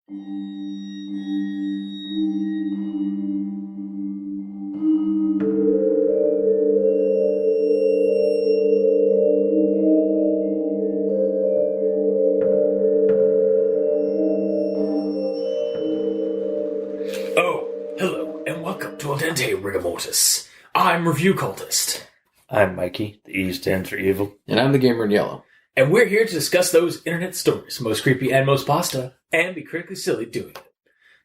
Dente, Rigamortis. I'm Review Cultist. I'm Mikey, the E stands for evil. And I'm the gamer in yellow. And we're here to discuss those internet stories, most creepy and most pasta, and be critically silly doing it.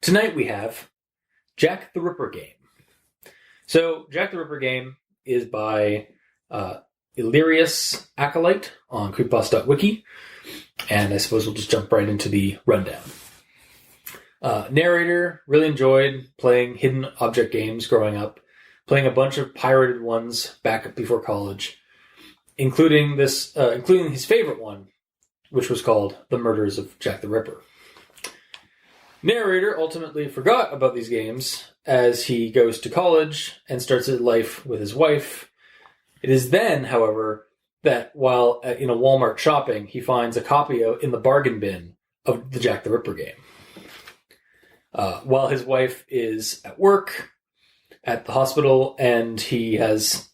Tonight we have Jack the Ripper Game. So, Jack the Ripper Game is by Illyrias Acolyte on creepypasta.wiki, and I suppose we'll just jump right into the rundown. Narrator really enjoyed playing hidden object games growing up, playing a bunch of pirated ones back before college, including his favorite one, which was called The Murders of Jack the Ripper. Narrator ultimately forgot about these games as he goes to college and starts his life with his wife. It is then, however, that while in a Walmart shopping, he finds a copy in the bargain bin of the Jack the Ripper game. While his wife is at work at the hospital and he has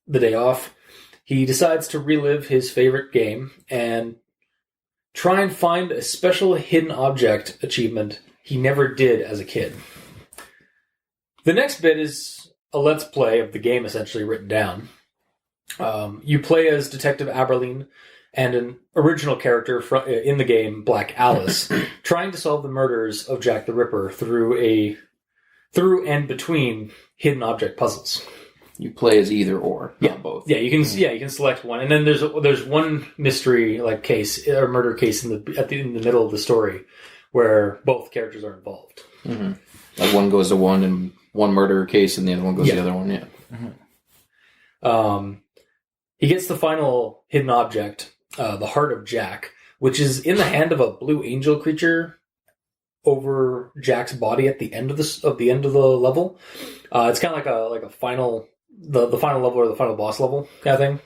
the day off, he decides to relive his favorite game and try and find a special hidden object achievement he never did as a kid. The next bit is a let's play of the game essentially written down. You play as Detective Aberline and an original character in the game, Black Alice, trying to solve the murders of Jack the Ripper through and between hidden object puzzles. You play as either or, not both. Yeah, you can select one, and then there's one mystery case or murder case in the middle of the story where both characters are involved. Mm-hmm. Like one goes to one and one murder case, and the other one goes to the other one. Yeah. Mm-hmm. He gets the final hidden object. The Heart of Jack, which is in the hand of a blue angel creature over Jack's body at the end of the level. It's kind of like a final the final level or the final boss level kind of thing.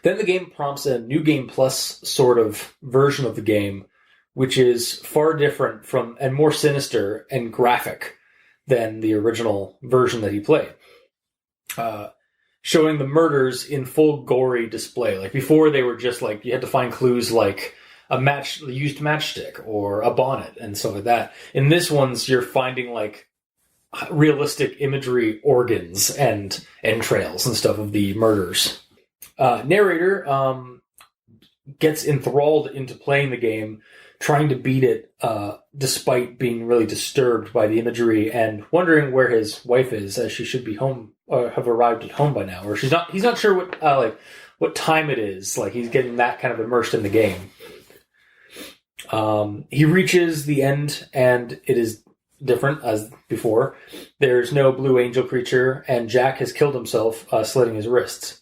Then the game prompts a new game plus sort of version of the game, which is far different from and more sinister and graphic than the original version that he played. Showing the murders in full gory display. Like before, they were just like you had to find clues like a used matchstick or a bonnet and stuff like that. In this one's, you're finding like realistic imagery, organs and entrails and stuff of the murders. Narrator gets enthralled into playing the game, trying to beat it, despite being really disturbed by the imagery and wondering where his wife is, as she should be home or have arrived at home by now, or he's not sure what time it is. Like he's getting that kind of immersed in the game. He reaches the end, and it is different as before. There's no blue angel creature, and Jack has killed himself, slitting his wrists.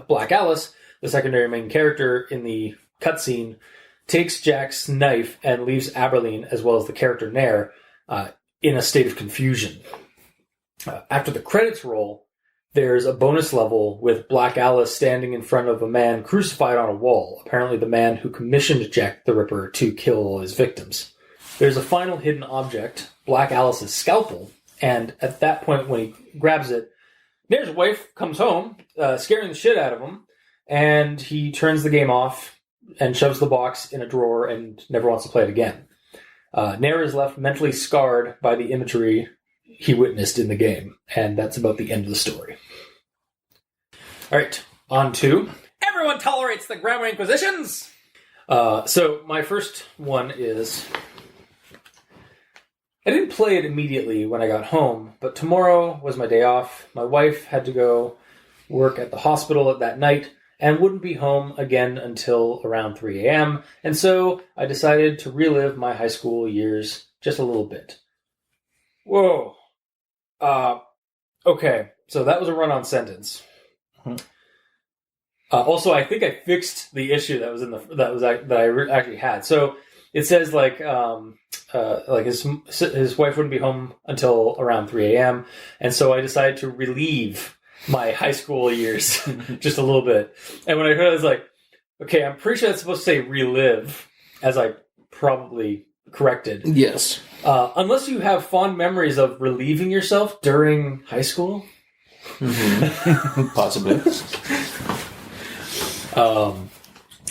Black Alice, the secondary main character in the cutscene, takes Jack's knife and leaves Aberline, as well as the character Nair, in a state of confusion. After the credits roll, there's a bonus level with Black Alice standing in front of a man crucified on a wall, apparently the man who commissioned Jack the Ripper to kill all his victims. There's a final hidden object, Black Alice's scalpel, and at that point when he grabs it, Nair's wife comes home, scaring the shit out of him, and he turns the game off and shoves the box in a drawer and never wants to play it again. Nair is left mentally scarred by the imagery he witnessed in the game, and that's about the end of the story. Alright, on to Everyone Tolerates the Grammar Inquisitions! So, my first one is... I didn't play it immediately when I got home, but tomorrow was my day off. My wife had to go work at the hospital that night, and wouldn't be home again until around 3 a.m., and so I decided to relive my high school years just a little bit. Whoa. Okay, so that was a run-on sentence. Mm-hmm. Also, I think I fixed the issue that was that I actually had. So it says like his wife wouldn't be home until around 3 a.m., and so I decided to relieve my high school years just a little bit. And when I heard it, I was like, okay, I'm pretty sure that's supposed to say relive, as I probably corrected. Yes. Unless you have fond memories of relieving yourself during high school. Possibly.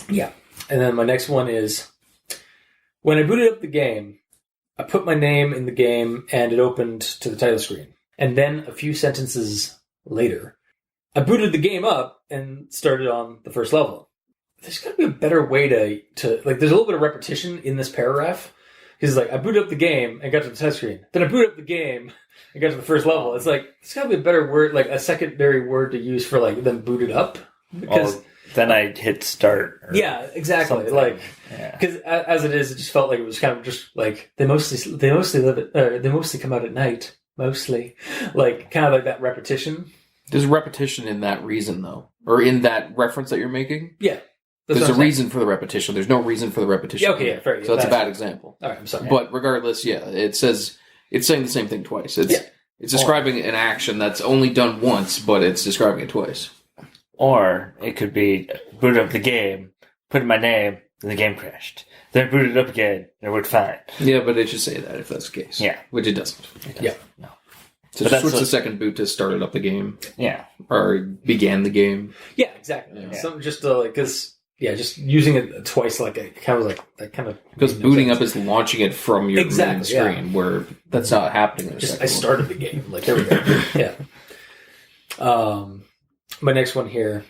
Yeah. And then my next one is, when I booted up the game, I put my name in the game and it opened to the title screen. And then a few sentences later, I booted the game up and started on the first level. There's got to be a better way to like, there's a little bit of repetition in this paragraph. Because like, I booted up the game and got to the title screen. Then I booted up the game and got to the first level. It's like, there's got to be a better word, like a secondary word to use for like, than booted up. Because then I hit start. Yeah, exactly. Something. Like, because as it is, it just felt like it was kind of just like they mostly live at, they mostly come out at night. Mostly, like kind of like that repetition. There's repetition in that reason, though, or in that reference that you're making. Yeah, there's a reason for the repetition. There's no reason for the repetition. Yeah, okay, yeah, fair. So that's a bad example. All right, I'm sorry. But regardless, yeah, it says it's saying the same thing twice. It's describing an action that's only done once, but it's describing it twice. Or it could be booted up the game, put in my name, and the game crashed. Then booted it up again, and it worked fine. Yeah, but it should say that if that's the case. Yeah. Which it doesn't. Yeah. No. So just switch the second boot to started up the game. Yeah. Or began the game. Yeah, exactly. Yeah. Something just like, because, just using it twice, like, it kind of like, that kind of... Because booting up is launching it from your main screen, where that's not happening. I started the game. Like, there we go. Yeah. My next one here.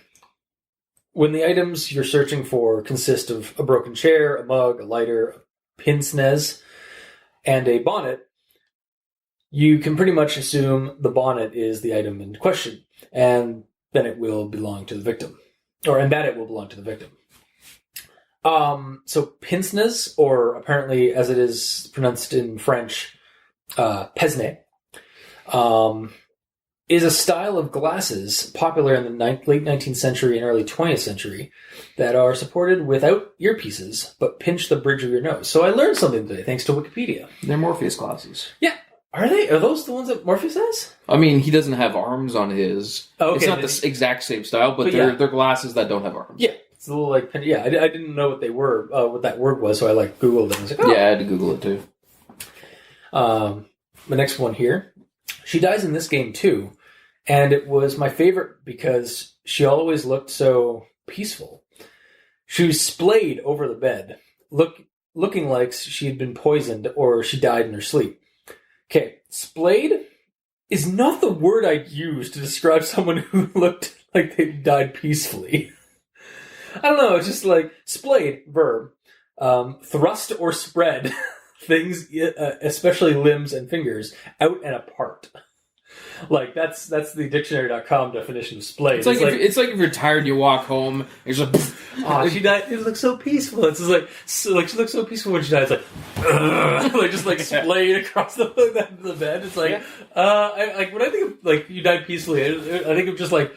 When the items you're searching for consist of a broken chair, a mug, a lighter, a pince nez, and a bonnet, you can pretty much assume the bonnet is the item in question, and then it will belong to the victim. And that it will belong to the victim. So pince nez, or apparently as it is pronounced in French, pince-nez, is a style of glasses popular in the late 19th century and early 20th century that are supported without earpieces, but pinch the bridge of your nose. So I learned something today, thanks to Wikipedia. They're Morpheus glasses. Yeah. Are they? Are those the ones that Morpheus has? I mean, he doesn't have arms on his. Oh, okay. It's not the exact same style, but they're glasses that don't have arms. Yeah. It's a little like, I didn't know what they were, what that word was, so I Googled it. I was like, oh. Yeah, I had to Google it too. The next one here. She dies in this game too. And it was my favorite because she always looked so peaceful. She was splayed over the bed, looking like she had been poisoned or she died in her sleep. Okay, splayed is not the word I'd use to describe someone who looked like they died peacefully. I don't know, it's just like splayed, verb, thrust or spread things, especially limbs and fingers, out and apart. Like, that's the dictionary.com definition of splayed. It's like if you're tired, you walk home, and you're just like, she died, it looks so peaceful. It's just like she looks so peaceful when she died. It's like, just like splayed across the bed. It's like, when I think of, like, you died peacefully, I think of just, like,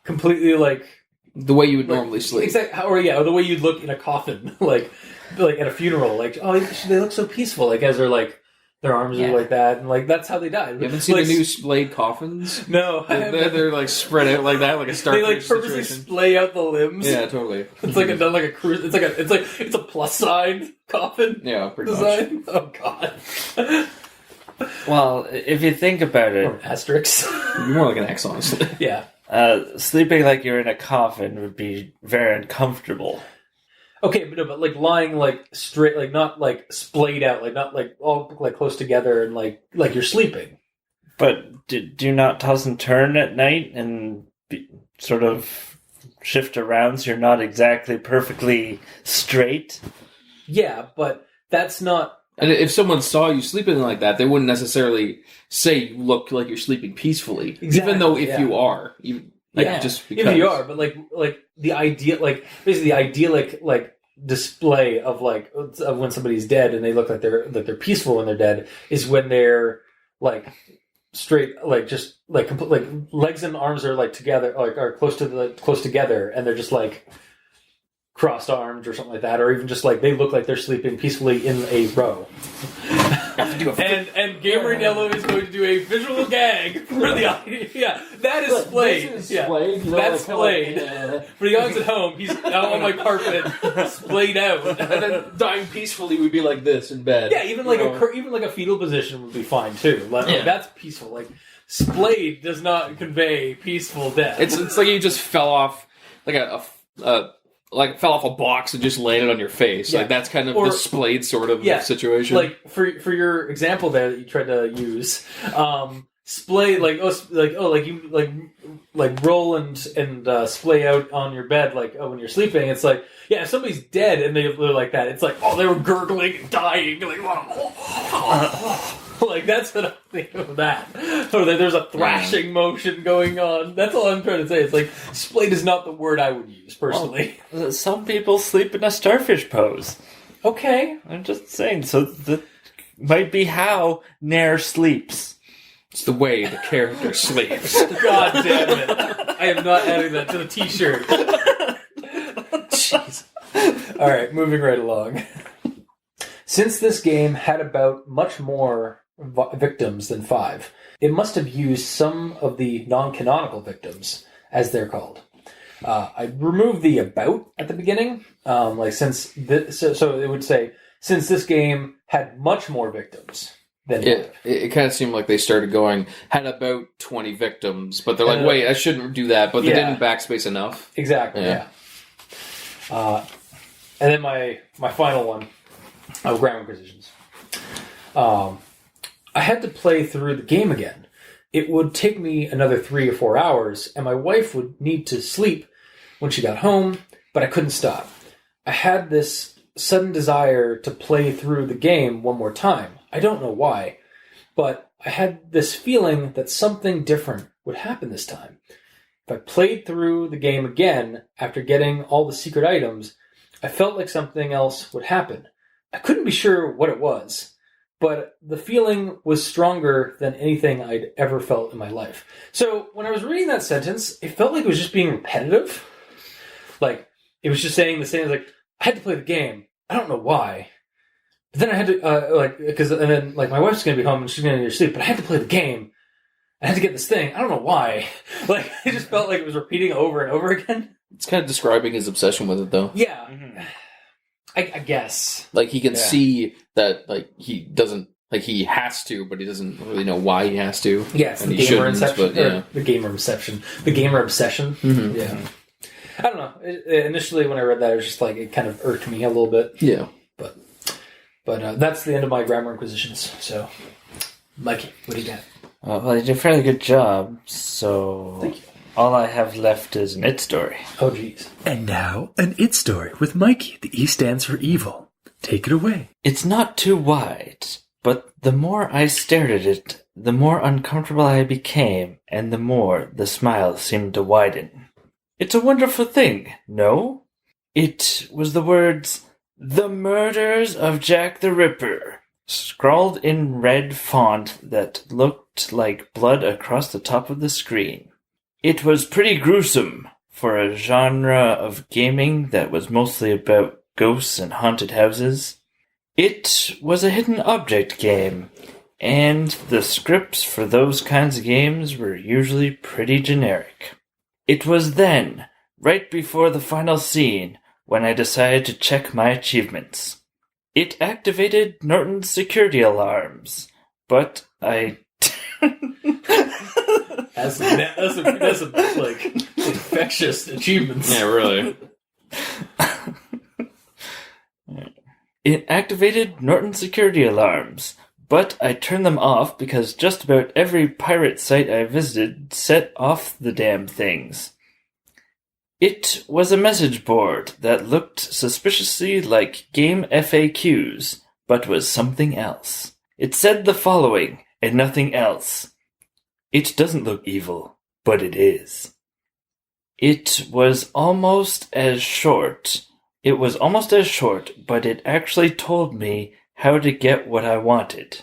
completely, like... The way you would normally sleep. Exactly, or the way you'd look in a coffin, like at a funeral. Like, oh, they look so peaceful, like, as they're, like, their arms are like that, and like that's how they died. You haven't seen the new splayed coffins? No, they're like spread out like that, like a starfish. They like purposely splay out the limbs. Yeah, totally. It's like a cruise. It's a plus sign coffin. Yeah, pretty design. much. Oh god. Well, if you think about it, or an asterisk. More like an X, honestly. Yeah. Sleeping like you're in a coffin would be very uncomfortable. Okay, but like lying like straight, like not like splayed out, like not like all like close together and like you're sleeping. But do you not toss and turn at night and sort of shift around so you're not exactly perfectly straight? Yeah, but that's not... And if someone saw you sleeping like that, they wouldn't necessarily say you look like you're sleeping peacefully. Exactly, even though if you are... just because. If you are, but like the idea, like basically the idyllic like display of when somebody's dead and they look like they're peaceful when they're dead is when they're like straight, like just like like legs and arms are like together, like are close together, and they're just like crossed arms or something like that, or even just like they look like they're sleeping peacefully in a row. And Gamer in Yellow is going to do you a visual gag for the audience. Yeah, that is Splayed. This is Yeah. Splayed, you know, That's like, Splayed. For the audience at home, he's out on my carpet, splayed out. And then dying peacefully would be like this in bed. Yeah, even like a fetal position would be fine too. Like, that's peaceful. Like splayed does not convey peaceful death. It's like you just fell off like fell off a box and just landed on your face. Yeah. Like that's kind of the splayed sort of situation. Like for your example there that you tried to use, splay like you roll and splay out on your bed when you're sleeping. It's like if somebody's dead and they're like that, it's like they were gurgling and dying like like that's what I'm thinking of that. Or that there's a thrashing motion going on. That's all I'm trying to say. It's like splayed is not the word I would use personally. Well, some people sleep in a starfish pose. Okay, I'm just saying. So that might be how Nair sleeps. It's the way the character sleeps. God damn it! I am not adding that to the T-shirt. Jeez. All right, moving right along. Since this game had about much more victims than 5, it must have used some of the non-canonical victims, as they're called. I removed the about at the beginning, so it would say, since this game had much more victims than 5. It kind of seemed like they started going, had about 20 victims, but they're like, wait, I shouldn't do that, but they didn't backspace enough. Exactly, yeah. And then my final one, Grammar Inquisitions. I had to play through the game again. It would take me another 3 or 4 hours, and my wife would need to sleep when she got home, but I couldn't stop. I had this sudden desire to play through the game one more time. I don't know why, but I had this feeling that something different would happen this time. If I played through the game again after getting all the secret items, I felt like something else would happen. I couldn't be sure what it was, but the feeling was stronger than anything I'd ever felt in my life. So when I was reading that sentence, it felt like it was just being repetitive. Like, it was just saying the same, like, I had to play the game. I don't know why. But then I had to, my wife's going to be home and she's going to need to sleep, but I had to play the game. I had to get this thing. I don't know why. Like, it just felt like it was repeating over and over again. It's kind of describing his obsession with it, though. Yeah. Mm-hmm. I guess. Like, he can see that, like, he doesn't, like, he has to, but he doesn't really know why he has to. Yeah, it's the gamer inception. The gamer obsession. The gamer obsession. Mm-hmm. Yeah. I don't know. Initially, when I read that, it was just like, it kind of irked me a little bit. Yeah. But that's the end of my Grammar Inquisitions. So, Mikey, what do you got? Well, you did a fairly good job, so Thank you. All I have left is an it story. Oh, jeez. And now, an it story with Mikey. The E stands for evil. Take it away. It's not too wide, but the more I stared at it, the more uncomfortable I became, and the more the smile seemed to widen. It's a wonderful thing, no? It was the words, "The Murders of Jack the Ripper," scrawled in red font that looked like blood across the top of the screen. It was pretty gruesome for a genre of gaming that was mostly about ghosts and haunted houses. It was a hidden object game, and the scripts for those kinds of games were usually pretty generic. It was then, right before the final scene, when I decided to check my achievements. It activated Norton's security alarms, but I... That's like infectious achievements. Yeah, really. It activated Norton's security alarms, but I turned them off because just about every pirate site I visited set off the damn things. It was a message board that looked suspiciously like game FAQs, but was something else. It said the following, and nothing else. It doesn't look evil, but it is. It was almost as short, but it actually told me how to get what I wanted.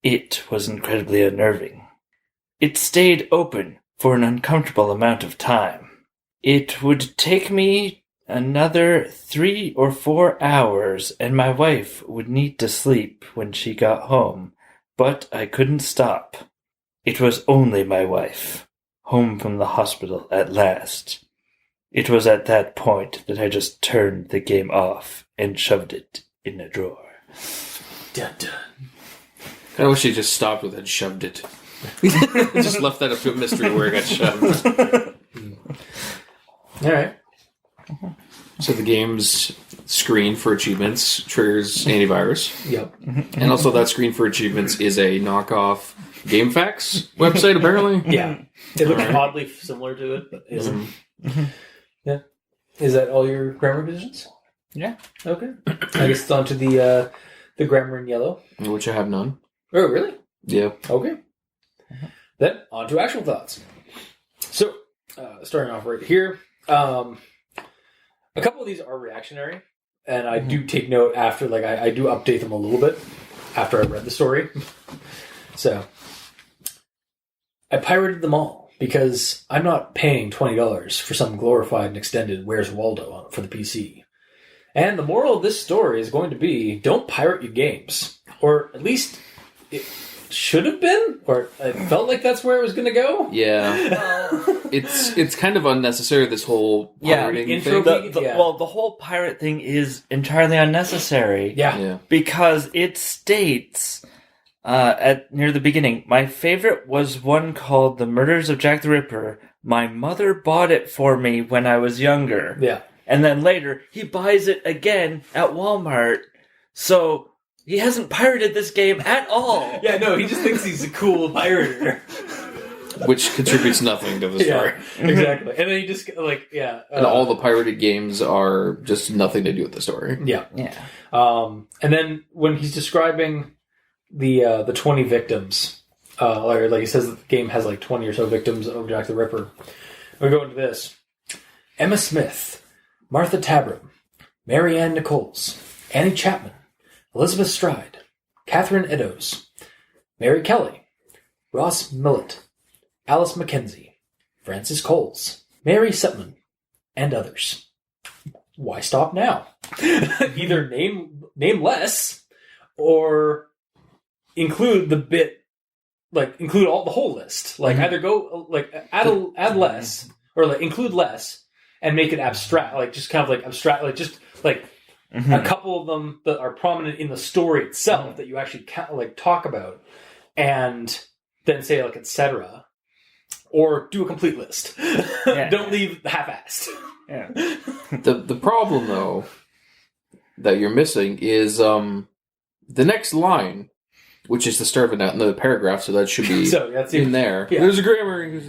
It was incredibly unnerving. It stayed open for an uncomfortable amount of time. It would take me another 3 or 4 hours, and my wife would need to sleep when she got home, but I couldn't stop. It was only my wife, home from the hospital at last. It was at that point that I just turned the game off and shoved it in a drawer. Dun, dun. I wish he just stopped with it and shoved it. Just left that up to a mystery where it got shoved. All right. So the game's screen for achievements triggers antivirus. Yep. And also that screen for achievements is a knockoff GameFAQs website, apparently. Yeah. It looks oddly similar to it, but isn't. Yeah. Is that all your grammar revisions? Yeah. Okay. I guess it's on to the grammar in yellow. Which I have none. Oh, really? Yeah. Okay. Then, on to actual thoughts. So, starting off right here, a couple of these are reactionary, and I do take note after, like, I do update them a little bit after I read the story. So, I pirated them all, because I'm not paying $20 for some glorified and extended Where's Waldo for the PC. And the moral of this story is going to be, don't pirate your games. Or at least it should have been, or it felt like that's where it was going to go. Yeah. It's kind of unnecessary, this whole pirating thing. Well, the whole pirate thing is entirely unnecessary. Yeah. Because it states near the beginning, my favorite was one called The Murders of Jack the Ripper. My mother bought it for me when I was younger. Yeah. And then later, he buys it again at Walmart. So he hasn't pirated this game at all. Yeah, no, he just thinks he's a cool pirater. Which contributes nothing to the story. Yeah, exactly. And then he just, like, yeah. And all the pirated games are just nothing to do with the story. Yeah. Yeah. And then when he's describing the 20 victims, like he says that the game has like 20 or so victims of Jack the Ripper. We go into this. Emma Smith, Martha Tabram, Mary Ann Nichols, Annie Chapman, Elizabeth Stride, Catherine Eddowes, Mary Kelly, Ross Millett, Alice Mackenzie, Francis Coles, Mary Sutman, and others. Why stop now? Either name less, or include the bit, like include the whole list. Like either go like add less, or like include less and make it abstract, like just kind of like abstract, like just like a couple of them that are prominent in the story itself that you actually like talk about, and then say like etc. Or do a complete list. Yeah. Don't leave half-assed. Yeah. The problem, though, that you're missing is the next line, which is the start of another paragraph, so that should be in there. Yeah. There's a grammar. You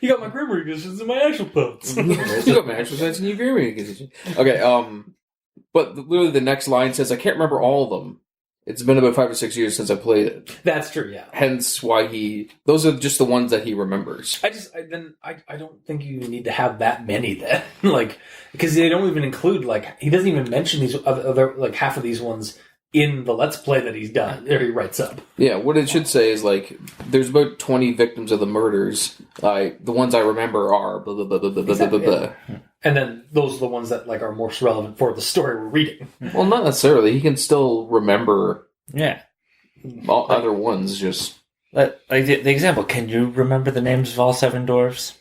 got my grammar revisions and my actual posts. You got my actual sense and your grammar. Okay, but literally the next line says, I can't remember all of them. It's been about 5 or 6 years since I played it. That's true, yeah. Hence why those are just the ones that he remembers. I don't think you need to have that many then. Like, because they don't even include, like, he doesn't even mention these other, like, half of these ones in the Let's Play that he's done, or he writes up. Yeah, what it should say is, like, there's about 20 victims of the murders. The ones I remember are blah, blah, blah, blah, blah, Exactly. blah, blah. And then those are the ones that, like, are most relevant for the story we're reading. Well, not necessarily. He can still remember all other ones, just... Like the example, can you remember the names of all 7 dwarves?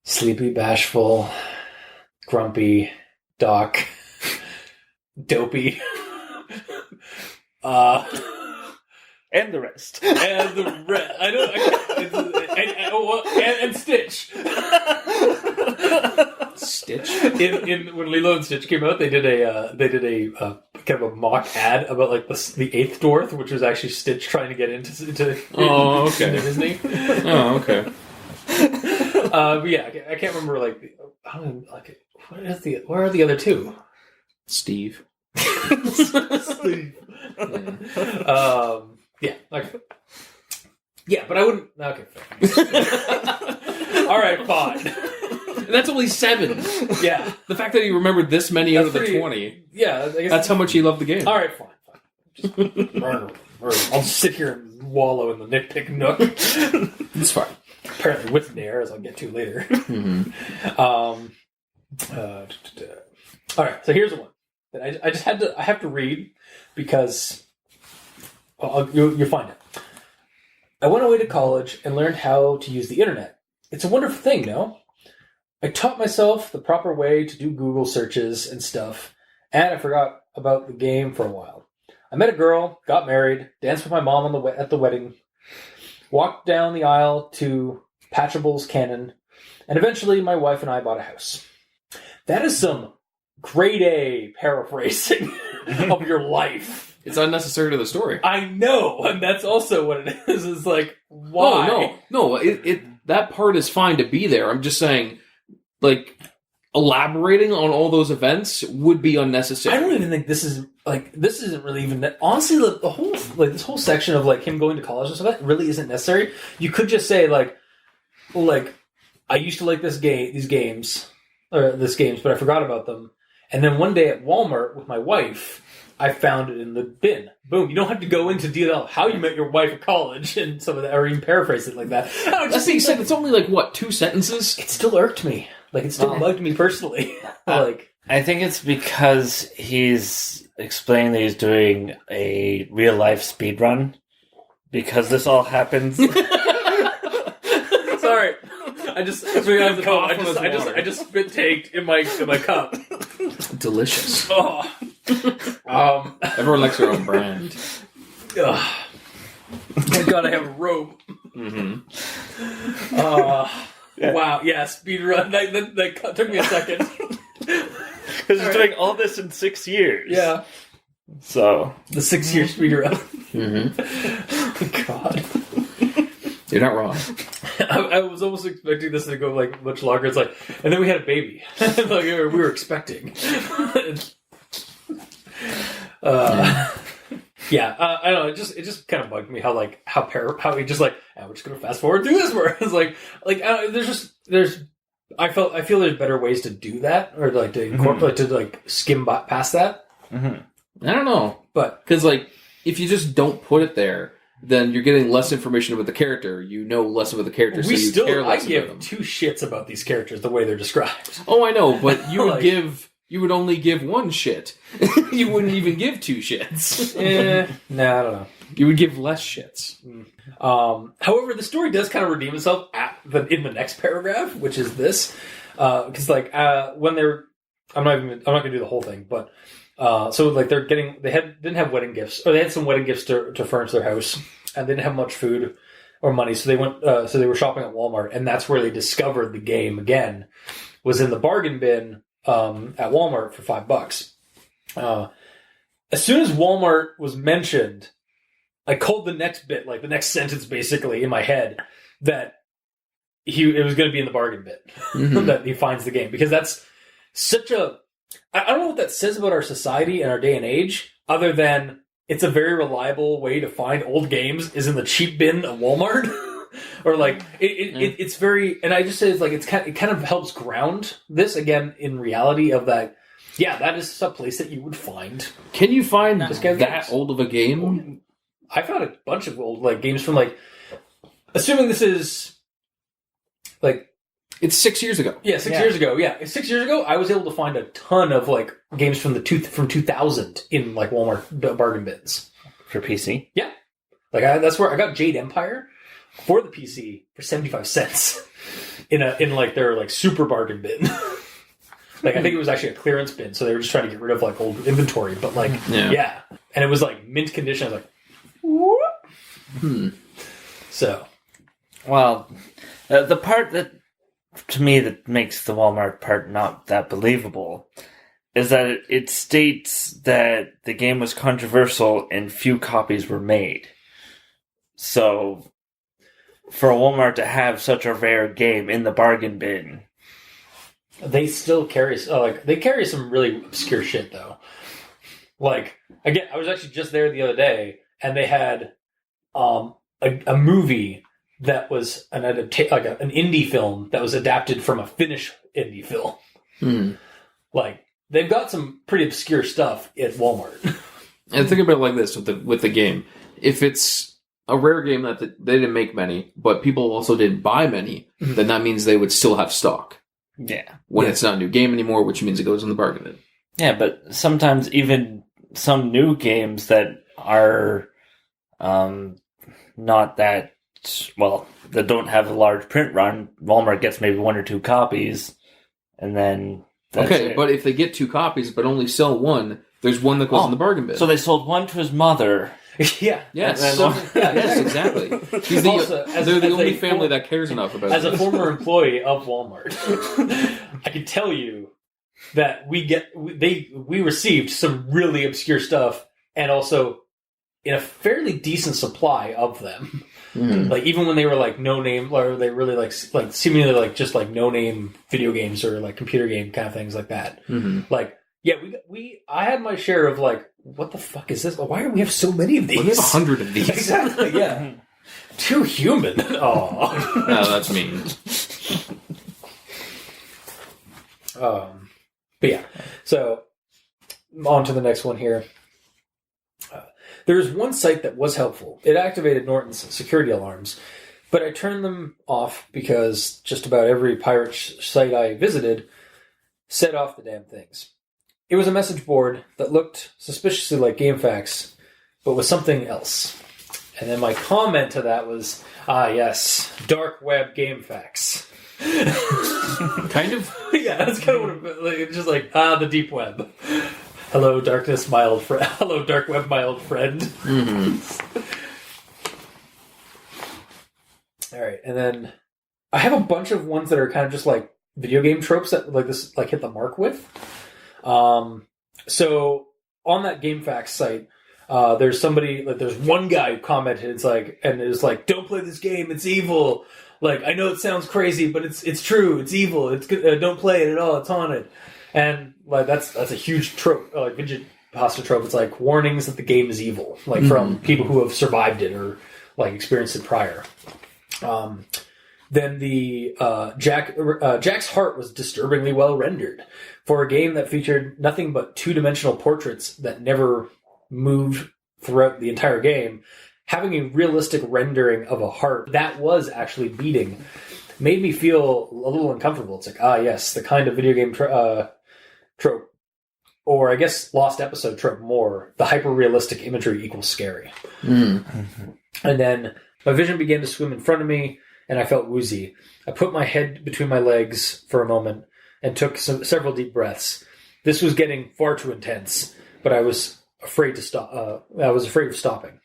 Sleepy, Bashful, Grumpy, Doc, Dopey, And the rest. and the rest. And Stitch. Stitch? When Lilo and Stitch came out, they did a kind of a mock ad about like the eighth dwarf, which was actually Stitch trying to get into Disney. Oh, okay. But yeah, I can't remember where are the other two? Steve. Steve. Yeah. Okay. Yeah, but I wouldn't. Okay. All right, fine. That's only 7. Yeah. The fact that he remembered this many out of the pretty- 20. Yeah, I guess That's how much he loved the game. All right, fine. Just, I'll just sit here and wallow in the nitpick nook. It's fine. Apparently with Nair, as I'll get to later. Mm-hmm. All right, so here's one that I have to read because You'll find it. I went away to college and learned how to use the internet. It's a wonderful thing, no? I taught myself the proper way to do Google searches and stuff, and I forgot about the game for a while. I met a girl, got married, danced with my mom at the wedding, walked down the aisle to Patchable's Canon, and eventually my wife and I bought a house. That is some grade A paraphrasing of your life. It's unnecessary to the story. I know, and that's also what it is. It's like, why? Oh, no. That part is fine to be there. I'm just saying, like, elaborating on all those events would be unnecessary. I don't even think this isn't really even honestly the whole this whole section of like him going to college and stuff that really isn't necessary. You could just say like I used to like these games, but I forgot about them. And then one day at Walmart with my wife, I found it in the bin. Boom. You don't have to go into detail how you met your wife at college and some of that, or even paraphrase it like that. No, that being said, it's only like, what, 2 sentences? It still irked me. Like, it still bugged me personally. I think it's because he's explaining that he's doing a real-life speed run. Because this all happens... Sorry. I just spit taked in my cup. Delicious. Oh. Everyone likes their own brand. Thank God I have a robe. Mm-hmm. Wow, yeah, speed run. That took me a second. Because he's doing all this in 6 years. Yeah. So. The 6-year speed run. Mm-hmm. God. You're not wrong. I was almost expecting this to go like much longer. It's like, and then we had a baby. Like we were expecting. Yeah, I don't know. It just kind of bugged me how he just like, we're just gonna fast forward through this. Where it's like I feel there's better ways to do that, or like to incorporate to like skim past that. Mm-hmm. I don't know, but because like if you just don't put it there, then you're getting less information about the character. You know less about the character, care less I give about them. 2 shits about these characters the way they're described. Oh, I know, but you would you would only give 1 shit. You wouldn't even give 2 shits. Nah, I don't know. You would give less shits. However, the story does kind of redeem itself in the next paragraph, which is this, because when they're, I'm not gonna do the whole thing, but so like they didn't have wedding gifts, or they had some wedding gifts to furnish their house, and they didn't have much food or money, so they went, so they were shopping at Walmart, and that's where they discovered the game again, was in the bargain bin at Walmart for $5. As soon as Walmart was mentioned, I called the next bit, like the next sentence basically in my head, that it was going to be in the bargain bit, that he finds the game. Because that's such a... I don't know what that says about our society and our day and age, other than it's a very reliable way to find old games is in the cheap bin at Walmart. Or like, it's very... And I just say it's like, it kind of helps ground this, again, in reality of that... Yeah, that is a place that you would find. Can you find that games. Old of a game? I found a bunch of old games from assuming this is it's 6 years ago. Yeah, 6 years ago. Yeah, 6 years ago, I was able to find a ton of games from from 2000 in Walmart bargain bins for PC. Yeah, that's where I got Jade Empire for the PC for 75 cents in their super bargain bin. I think it was actually a clearance bin, so they were just trying to get rid of old inventory. But yeah, and it was mint condition. I was like, whoop. So, well, the part that to me that makes the Walmart part not that believable is that it states that the game was controversial and few copies were made. So, for Walmart to have such a rare game in the bargain bin. They still carry they carry some really obscure shit though. Again, I was actually just there the other day, and they had a movie that was an indie film that was adapted from a Finnish indie film. They've got some pretty obscure stuff at Walmart. And think about it like this with the game: if it's a rare game that they didn't make many, but people also didn't buy many, then that means they would still have stock. Yeah. When it's not a new game anymore, which means it goes in the bargain bin. Yeah, but sometimes even some new games that are Not that, well, that don't have a large print run. Walmart gets maybe 1 or 2 copies, and then that's it. But if they get 2 copies but only sell 1, there's 1 that goes in the bargain bin. So they sold 1 to his mother. Yeah. Yes. Yes, exactly. They're the only family that cares enough about as this. a former employee of Walmart, I can tell you that we received some really obscure stuff, and also in a fairly decent supply of them. Mm. Like even when they were like no name, or they really like seemingly like just like no name video games or like computer game kind of things like that. Mm-hmm. Like yeah, I had my share of like, what the fuck is this? Why do we have so many of these? We have 100 of these. Exactly. Yeah. Too human. Oh, no, that's mean. But yeah, so on to the next one here. There was one site that was helpful. It activated Norton's security alarms, but I turned them off because just about every pirate site I visited set off the damn things. It was a message board that looked suspiciously like GameFAQs, but was something else. And then my comment to that was, yes, dark web GameFAQs. Kind of? Yeah, that's kind of what it's just like, the deep web. Hello, darkness, mild friend. Hello, dark web, mild friend. Mm-hmm. All right, and then I have a bunch of ones that are kind of just like video game tropes that like this like hit the mark with. So on that GameFAQs site, there's somebody like there's one guy who commented. It's like, and it was like, "Don't play this game. It's evil." Like I know it sounds crazy, but it's true. It's evil. It's good. Don't play it at all. It's haunted. And like that's a huge trope, like vintage pasta trope. It's like warnings that the game is evil, like from people who have survived it or like experienced it prior. Then the Jack's heart was disturbingly well rendered for a game that featured nothing but 2-dimensional portraits that never moved throughout the entire game. Having a realistic rendering of a heart that was actually beating made me feel a little uncomfortable. It's like, yes, the kind of video game trope, or I guess lost episode trope more, the hyper-realistic imagery equals scary. Mm-hmm. And then my vision began to swim in front of me, and I felt woozy. I put my head between my legs for a moment and took several deep breaths. This was getting far too intense, but I was afraid to stop. I was afraid of stopping.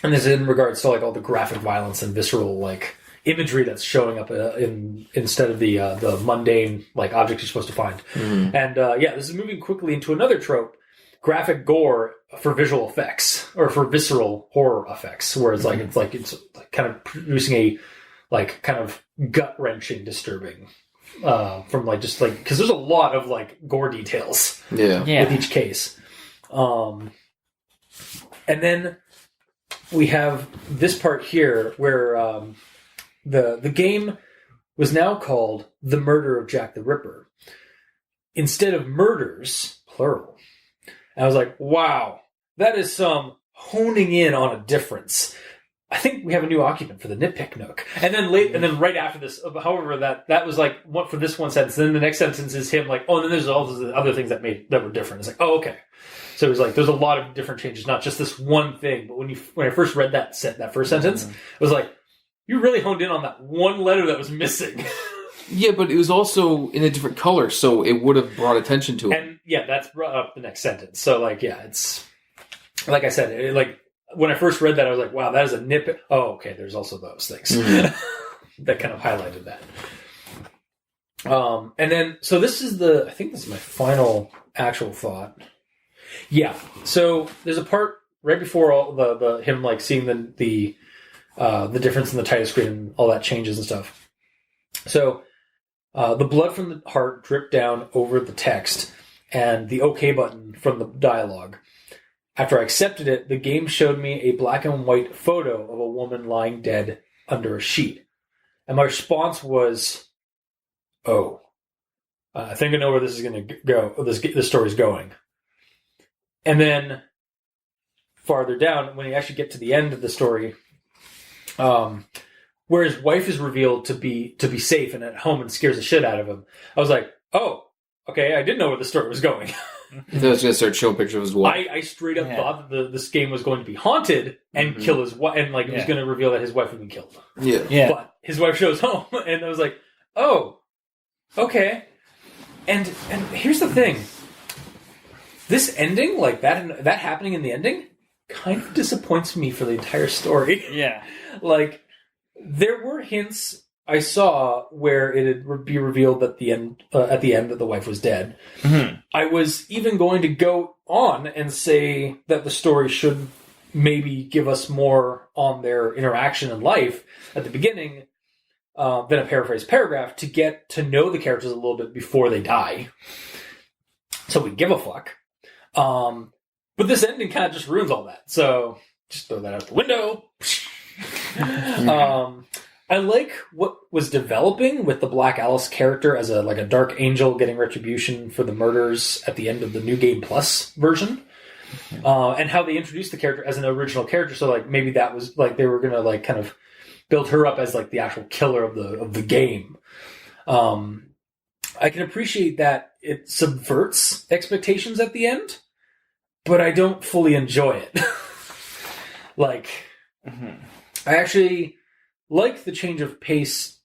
And this is in regards to like all the graphic violence and visceral like imagery that's showing up instead of the mundane like objects you're supposed to find. Mm-hmm. And this is moving quickly into another trope: graphic gore for visual effects or for visceral horror effects, where it's like it's kind of producing a like kind of gut wrenching, disturbing from like just like because there's a lot of like gore details with each case. And then we have this part here where the game was now called The Murder of Jack the Ripper instead of murders, plural. And I was like, wow, that is some honing in on a difference. I think we have a new occupant for the nitpick nook. And then right after this, however, that was like what for this one sentence. Then the next sentence is him like, oh, and then there's all those other things that were different. It's like, oh, okay. So it was like there's a lot of different changes, not just this one thing. But when I first read that first sentence, it was like you really honed in on that one letter that was missing. Yeah, but it was also in a different color, so it would have brought attention to it. And yeah, that's brought up the next sentence. So like, yeah, it's like I said, like when I first read that, I was like, wow, that is a nitpick. Oh, okay, there's also those things that kind of highlighted that. And then, so I think this is my final actual thought. Yeah, so there's a part right before all the him like seeing the difference in the title screen and all that changes and stuff. So the blood from the heart dripped down over the text and the OK button from the dialogue. After I accepted it, the game showed me a black and white photo of a woman lying dead under a sheet. And my response was, oh, I think I know where this is going to go, this story's going. And then farther down, when you actually get to the end of the story, where his wife is revealed to be safe and at home and scares the shit out of him, I was like, oh, okay, I didn't know where the story was going. He was going to start showing pictures of his wife. I straight up thought that this game was going to be haunted and kill his wife, and it was going to reveal that his wife had been killed. Yeah. But his wife shows home, and I was like, oh, okay. And here's the thing. This ending, like that happening in the ending, kind of disappoints me for the entire story. Yeah. Like, there were hints I saw where it would be revealed at the end that the wife was dead. Mm-hmm. I was even going to go on and say that the story should maybe give us more on their interaction in life at the beginning than a paraphrased paragraph to get to know the characters a little bit before they die. So we give a fuck. But this ending kind of just ruins all that. So just throw that out the window. I like what was developing with the Black Alice character as a dark angel getting retribution for the murders at the end of the New Game Plus version. And how they introduced the character as an original character. So like maybe that was like they were gonna like kind of build her up as like the actual killer of the game. I can appreciate that it subverts expectations at the end, but I don't fully enjoy it. I actually like the change of pace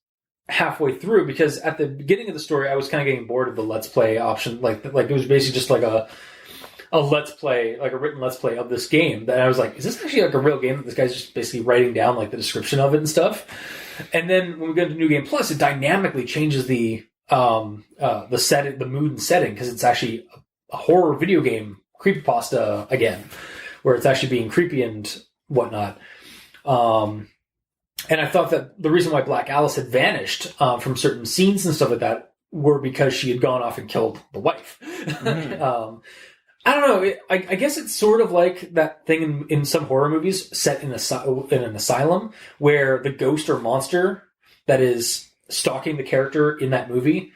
halfway through, because at the beginning of the story, I was kind of getting bored of the Let's Play option. Like it was basically just like a Let's Play, like a written Let's Play of this game. That I was like, is this actually like a real game that this guy's just basically writing down like the description of it and stuff? And then when we go into New Game Plus, it dynamically changes the setting, the mood and setting, because it's actually a horror video game creepypasta again, where it's actually being creepy and whatnot. And I thought that the reason why Black Alice had vanished from certain scenes and stuff like that were because she had gone off and killed the wife. I don't know. I guess it's sort of like that thing in some horror movies set in an asylum where the ghost or monster that is stalking the character in that movie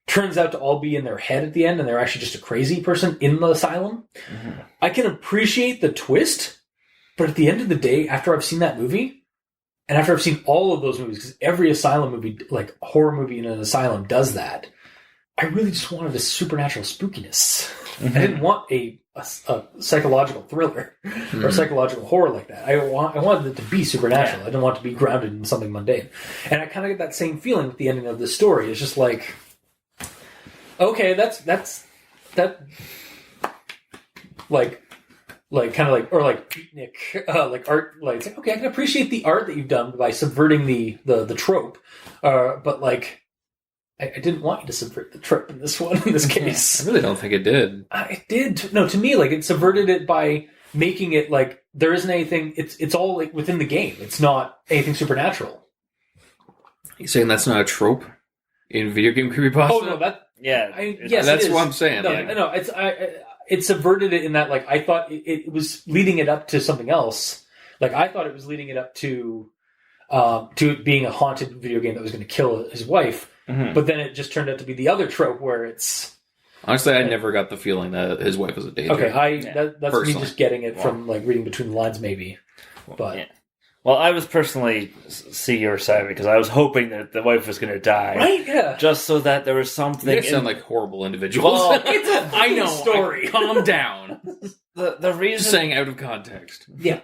turns out to all be in their head at the end, and they're actually just a crazy person in the asylum. Mm-hmm. I can appreciate the twist, but at the end of the day, after I've seen that movie, and after I've seen all of those movies, because every asylum movie, like a horror movie in an asylum, does that, I really just wanted a supernatural spookiness. Mm-hmm. I didn't want a psychological thriller or psychological horror like that. I wanted it to be supernatural. Yeah. I didn't want it to be grounded in something mundane. And I kind of get that same feeling with the ending of this story. It's just like, okay, that's like kind of like, or like beatnik, like art, like, okay, I can appreciate the art that you've done by subverting the trope, but like, I didn't want you to subvert the trope in this one, in this case. I really don't think it did. It did. No, to me, like, it subverted it by making it like there isn't anything. It's all like within the game. It's not anything supernatural. You saying that's not a trope in video game creepypasta? Oh no, yes, that's what I'm saying. No, yeah. No, it subverted it in that, like, I thought it was leading it up to something else. Like, I thought it was leading it up to it being a haunted video game that was going to kill his wife. Mm-hmm. But then it just turned out to be the other trope where it's... Honestly, I never got the feeling that his wife was a danger. Okay, that's personally. Me just getting it from like reading between the lines, maybe. But well, I was personally see your side because I was hoping that the wife was going to die, right? Yeah, just so that there was something. You guys sound like horrible individuals. Well, it's a I know story. Calm down. The reason just saying out of context. Yeah.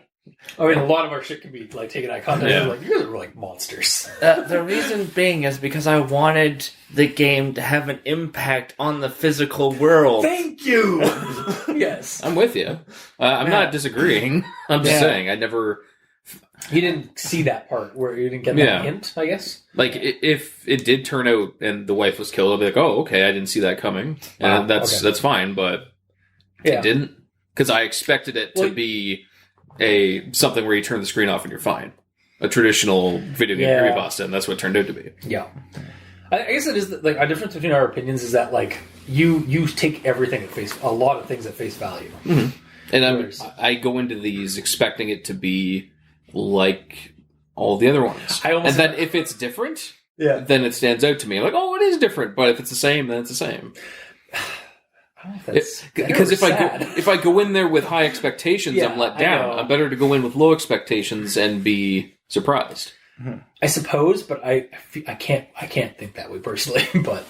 I mean, a lot of our shit can be like taken out of context. Yeah. Like, you guys are like monsters. The reason being is because I wanted the game to have an impact on the physical world. Thank you. Yes, I'm with you. I'm not disagreeing. I'm just saying I never. You didn't see that part where you didn't get that hint, I guess. Like if it did turn out and the wife was killed, I'd be like, oh, okay, I didn't see that coming, and that's fine. But it didn't, because I expected it to be something where you turn the screen off and you're fine. A traditional video game creepypasta, and that's what it turned out to be. Yeah. I guess it is like a difference between our opinions is that like you take everything at a lot of things at face value. Mm-hmm. And I go into these expecting it to be like all the other ones. And then if it's different, then it stands out to me. Like, oh, it is different. But if it's the same, then it's the same. Because if I go in there with high expectations, I'm let down. I'm better to go in with low expectations and be surprised. I suppose, but I can't think that way personally. But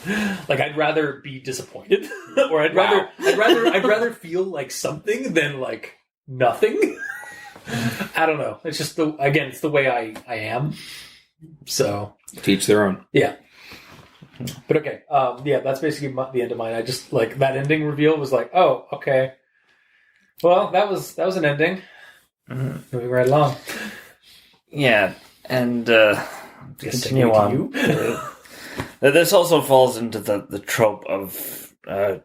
like, I'd rather be disappointed, or I'd rather feel like something than like nothing. I don't know. It's just it's the way I am. So teach their own. Yeah. But okay, that's basically the end of mine. I just like that ending reveal was like, oh, okay. Well, that was an ending. Moving right along. Yeah, and continue on. This also falls into the trope of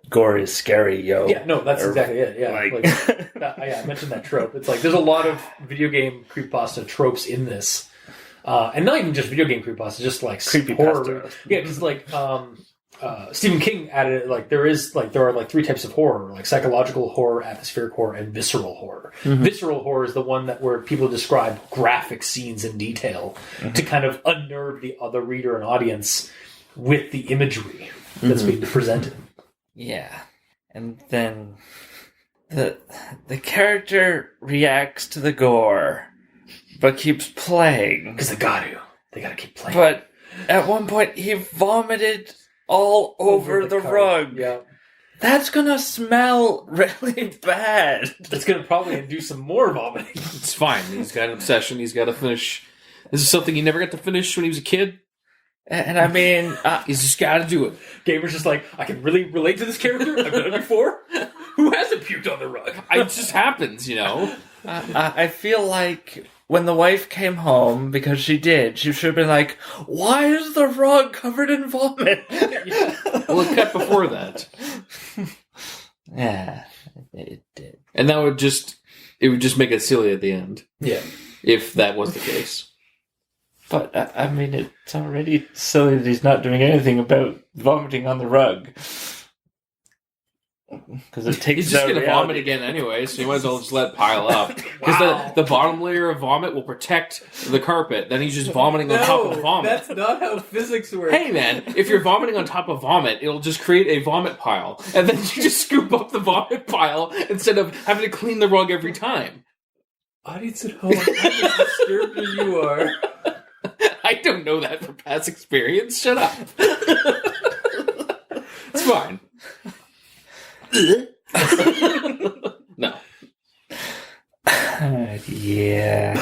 gore is scary, yo. Yeah, no, that's exactly it. Yeah, I mentioned that trope. It's like there's a lot of video game creepypasta tropes in this. And not even just video game creepypasta, just like horror. Yeah, because like Stephen King added it, like there are like three types of horror, like psychological horror, atmospheric horror, and visceral horror. Visceral horror is the one where people describe graphic scenes in detail to kind of unnerve the other reader and audience with the imagery that's being presented. Yeah, and then the character reacts to the gore. But keeps playing. Because they gotta keep playing. But at one point, he vomited all over the rug. Yeah. That's gonna smell really bad. It's gonna probably induce some more vomiting. It's fine. He's got an obsession. He's got to finish. This is something he never got to finish when he was a kid. And I mean... he's just got to do it. Gamer's just like, I can really relate to this character. I've done it before. Who hasn't puked on the rug? It just happens, you know? I feel like... When the wife came home, because she should have been like, why is the rug covered in vomit? Well, it kept before that. Yeah, it did. And that would just make it silly at the end. Yeah. If that was the case. But, I mean, it's already silly that he's not doing anything about vomiting on the rug. Because it takes He's just going to vomit again anyway, so you might as well just let it pile up. Because the bottom layer of vomit will protect the carpet. Then he's just vomiting on top of the vomit. That's not how physics works. Hey man, if you're vomiting on top of vomit, it'll just create a vomit pile. And then you just scoop up the vomit pile instead of having to clean the rug every time. Audience at home, how disturbed you are. I don't know that from past experience. Shut up. It's fine. No. Yeah.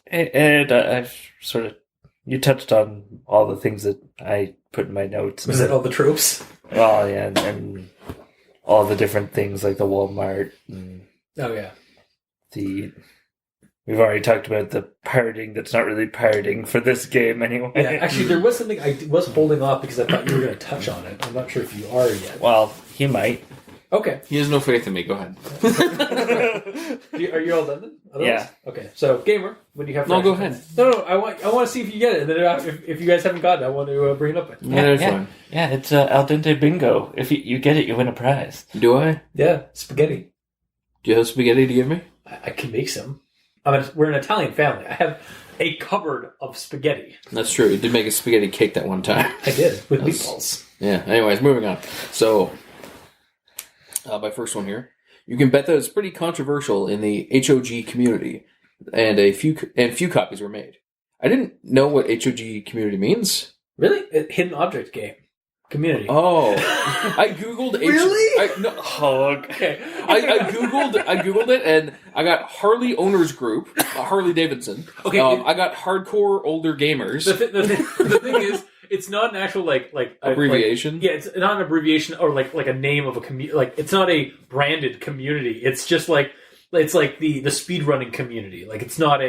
And I've sort of... You touched on all the things that I put in my notes. Was that all the tropes? Well, yeah, and all the different things like the Walmart. And we've already talked about the pirating that's not really pirating for this game anyway. Yeah, actually, there was something I was holding off because I thought you were going to touch on it. I'm not sure if you are yet. Well, he might. Okay. He has no faith in me. Go ahead. Are you all done then? Otherwise? Yeah. Okay. So, Gamer, what do you have for No, go action? ahead. No, I want to see if you get it. And then if you guys haven't gotten it, I want to bring it up. Fine. Yeah, it's Al Dente Bingo. If you get it, you win a prize. Do I? Yeah, spaghetti. Do you have spaghetti to give me? I can make some. We're an Italian family. I have a cupboard of spaghetti. That's true. You did make a spaghetti cake that one time. I did, with meatballs. Yeah, anyways, moving on. So, my first one here. You can bet that it's pretty controversial in the HOG community, and a few copies were made. I didn't know what HOG community means. Really? Hidden object game. Community. Oh, I googled. Really? Okay. I googled it, and I got Harley Owners Group, Harley Davidson. Okay. I got hardcore older gamers. The thing is, it's not an actual like abbreviation. It's not an abbreviation or like a name of a community. Like it's not a branded community. It's just like it's like the speedrunning community. Like it's not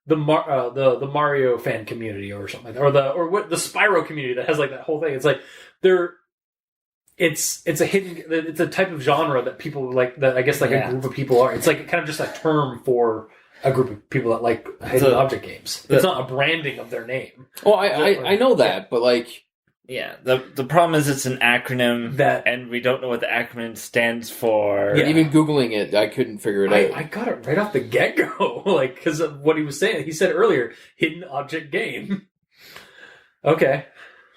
the Mario fan community or something like that, or the Spyro community that has like that whole thing. It's like it's a type of genre that people like, that I guess like a group of people are. It's like kind of just a term for a group of people that like hidden object games. It's not a branding of their name. Oh, I know that, but like. Yeah, the problem is it's an acronym and we don't know what the acronym stands for. Yeah, even Googling it, I couldn't figure it out. I got it right off the get-go, like, because of what he was saying. He said earlier, hidden object game. Okay.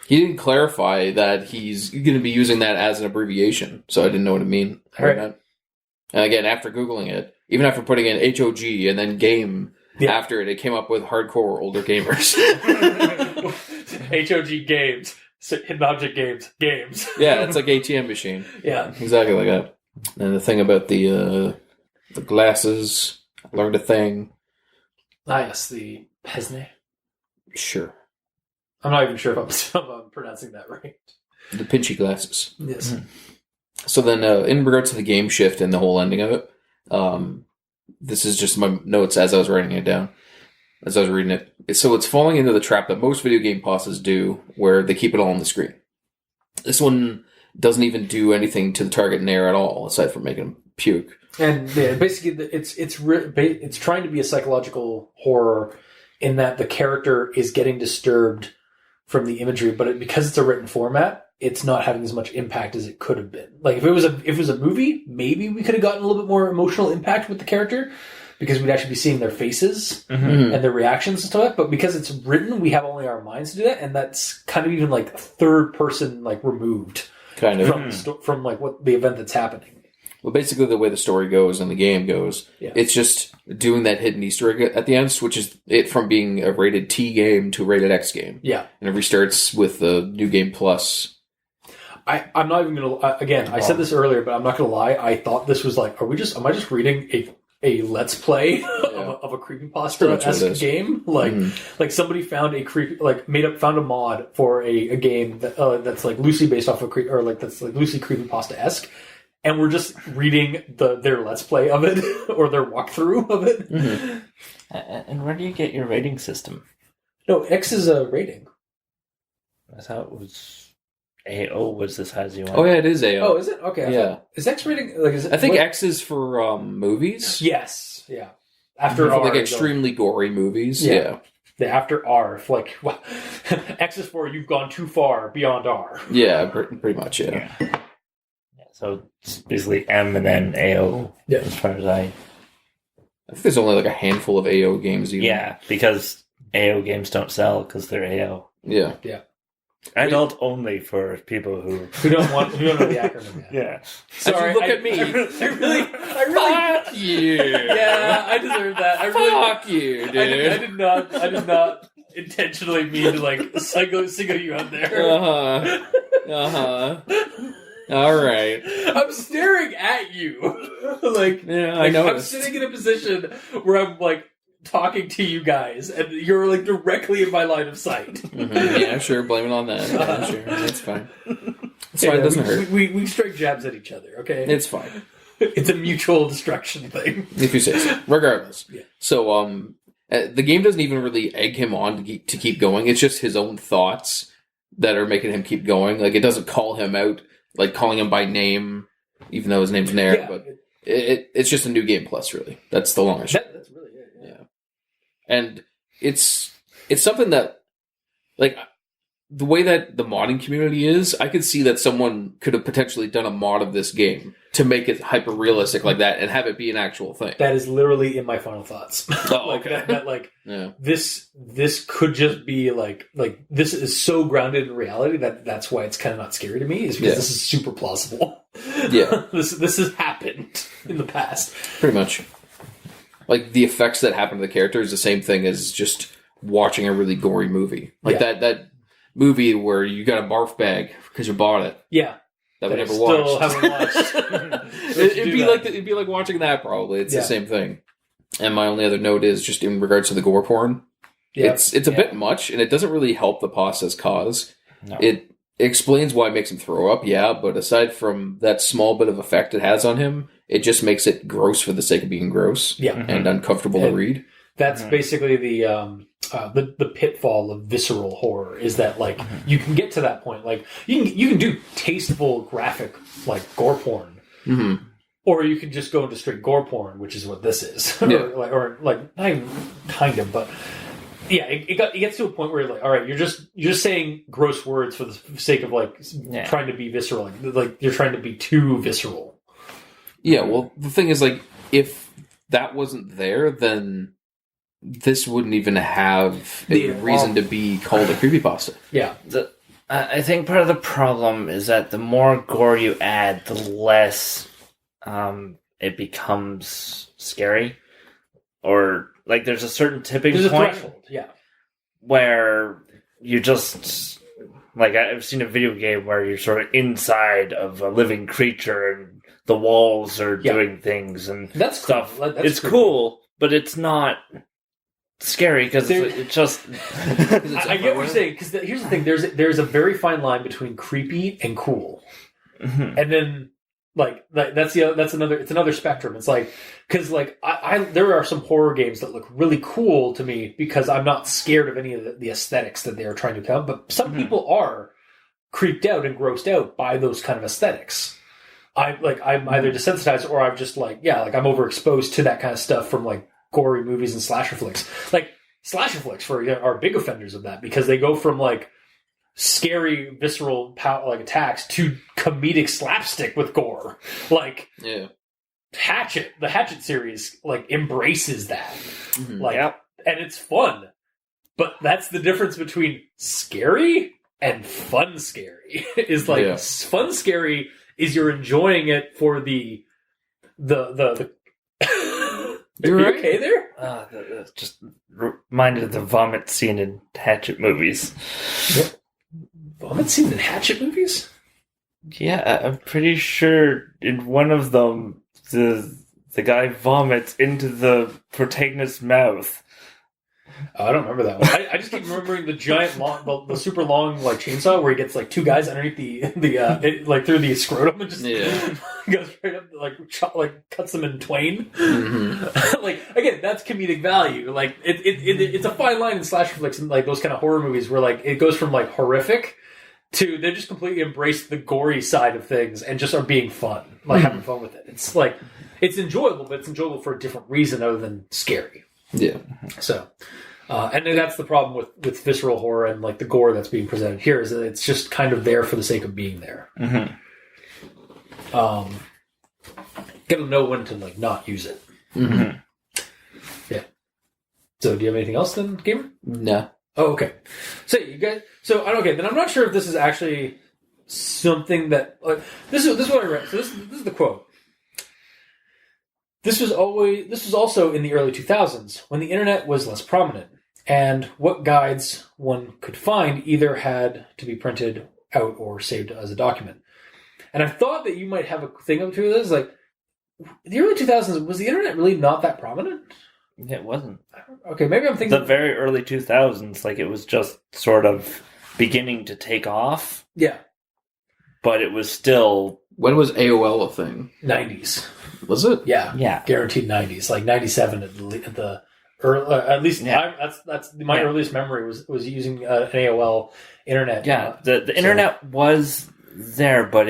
He didn't clarify that he's going to be using that as an abbreviation, so I didn't know what it meant. All right. And again, after Googling it, even after putting in HOG and then game after it came up with hardcore older gamers. HOG games. Hidden object games. Yeah, it's like ATM machine. Yeah. Exactly like that. And the thing about the glasses, I learned a thing. Ah, yes, the Pesne. Sure. I'm not even sure if I'm pronouncing that right. The pinchy glasses. Yes. So then, in regards to the game shift and the whole ending of it, this is just my notes as I was writing it down, as I was reading it. So it's falling into the trap that most video game pastas do, where they keep it all on the screen. This one doesn't even do anything to the target nair at all, aside from making him puke. And basically, it's trying to be a psychological horror in that the character is getting disturbed from the imagery, but because it's a written format, it's not having as much impact as it could have been. Like if it was a movie, maybe we could have gotten a little bit more emotional impact with the character because we'd actually be seeing their faces and their reactions to it. But because it's written, we have only our minds to do that, and that's kind of even like third person like removed kind of from like what the event that's happening. Well, basically the way the story goes and the game goes, it's just doing that hidden Easter egg at the end, switches it from being a rated T game to a rated X game. Yeah. And it restarts with the New Game Plus. I'm not even going to... Again, I said this earlier, but I'm not going to lie. I thought this was like, am I just reading a Let's Play of a creepypasta-esque game? Like somebody found found a mod for a game that's like loosely based off of that's like loosely creepypasta-esque. And we're just reading their Let's Play of it, or their walkthrough of it. Mm-hmm. And where do you get your rating system? No, X is a rating. I thought it was AO was as high as you want. Oh yeah, it is AO. Oh, is it? Okay. Yeah. Is X rating like? Is it, I think X is for movies. Yes. Yeah. After for R, like extremely gory movies. Yeah. The after R, like X is for you've gone too far beyond R. Yeah, pretty much. Yeah. So it's basically M and then AO, as far as I think there's only like a handful of AO games. Even. Yeah, because AO games don't sell because they're AO. Yeah. Yeah. Adult only for people who don't know the acronym yet. Yeah. Sorry, look at me. I really Fuck you. Yeah, I deserve that. Fuck you, dude. I did not intentionally mean to like single you out there. All right. I'm staring at you. I know. I'm sitting in a position where I'm like talking to you guys, and you're like directly in my line of sight. Mm-hmm. Yeah, sure. Blame it on that. Yeah, sure. That's fine. It's fine. It doesn't hurt. We strike jabs at each other. Okay. It's fine. It's a mutual destruction thing. If you say so. Regardless. Yeah. So, the game doesn't even really egg him on to keep going. It's just his own thoughts that are making him keep going. Like, it doesn't call him out, like calling him by name, even though his name's Nair, but it's just a New Game Plus, really. That's the longest. That's really it. Yeah. And it's something that, like, the way that the modding community is, I could see that someone could have potentially done a mod of this game to make it hyper realistic like that and have it be an actual thing. That is literally in my final thoughts. Oh, okay. This could just be like this is so grounded in reality that's why it's kind of not scary to me. Is because this is super plausible. Yeah, this has happened in the past. Pretty much. Like the effects that happen to the character is the same thing as just watching a really gory movie. Like that movie where you got a barf bag because you bought it. Yeah. That we never still watched. Haven't watched. it'd be like watching that probably. It's the same thing. And my only other note is just in regards to the gore porn. Yeah. It's a bit much, and it doesn't really help the pasta's cause. No. It explains why it makes him throw up, but aside from that small bit of effect it has on him, it just makes it gross for the sake of being gross and uncomfortable to read. That's basically the pitfall of visceral horror is that like you can get to that point, like you can do tasteful graphic like gore porn, or you can just go into straight gore porn, which is what this is, or not even kind of, but it gets to a point where you're like, all right, you're just saying gross words for the sake of like trying to be visceral, like you're trying to be too visceral. Yeah, well, the thing is, like, if that wasn't there, then this wouldn't even have a reason to be called a creepypasta. Yeah. I think part of the problem is that the more gore you add, the less it becomes scary. Or, like, there's a certain tipping point. There's a threshold, yeah. Where you just... Like, I've seen a video game where you're sort of inside of a living creature and the walls are doing things and that's stuff. Cool. It's cool, but it's not scary because it just... I get what you're saying, because here's the thing. There's a very fine line between creepy and cool. Mm-hmm. And then, like that's another spectrum. It's like, because like there are some horror games that look really cool to me because I'm not scared of any of the aesthetics that they are trying to come, but some people are creeped out and grossed out by those kind of aesthetics. I'm either desensitized or I'm just like I'm overexposed to that kind of stuff from like gory movies and slasher flicks. Like slasher flicks are big offenders of that because they go from like scary visceral attacks to comedic slapstick with gore. Like the Hatchet series like embraces that. Mm-hmm. And it's fun. But that's the difference between scary and fun scary. Is like fun scary is you're enjoying it for the You're right. Okay there? Just reminded of the vomit scene in Hatchet movies. What? Vomit scene in Hatchet movies? Yeah, I'm pretty sure in one of them, the guy vomits into the protagonist's mouth. Oh, I don't remember that one. I just keep remembering the giant, long, the super long like chainsaw where he gets like two guys underneath the through the scrotum and just goes right up, like cuts them in twain. Mm-hmm. Like again, that's comedic value. Like it's a fine line in slasher flicks and like those kind of horror movies where like it goes from like horrific to they just completely embrace the gory side of things and just are being fun, like having fun with it. It's like it's enjoyable, but it's enjoyable for a different reason other than scary. Yeah. So, and that's the problem with visceral horror and like the gore that's being presented here is that it's just kind of there for the sake of being there. Mm-hmm. Gotta know when to like not use it. Mm-hmm. Yeah. So, do you have anything else then, Gamer? No. Oh, okay. So you guys. So okay, then I'm not sure if this is actually something that this is what I read. So this is the quote. This was also in the early 2000s when the internet was less prominent, and what guides one could find either had to be printed out or saved as a document. And I thought that you might have a thing up to this, like the early 2000s. Was the internet really not that prominent? It wasn't. Okay, maybe I'm thinking the very early 2000s. Like it was just sort of beginning to take off. Yeah, but it was still. When was AOL a thing? 90s. Was it? Yeah. Guaranteed 90s, like 97 at the early, at least. Yeah. That's my earliest memory was using an AOL internet. Yeah, the internet was there, but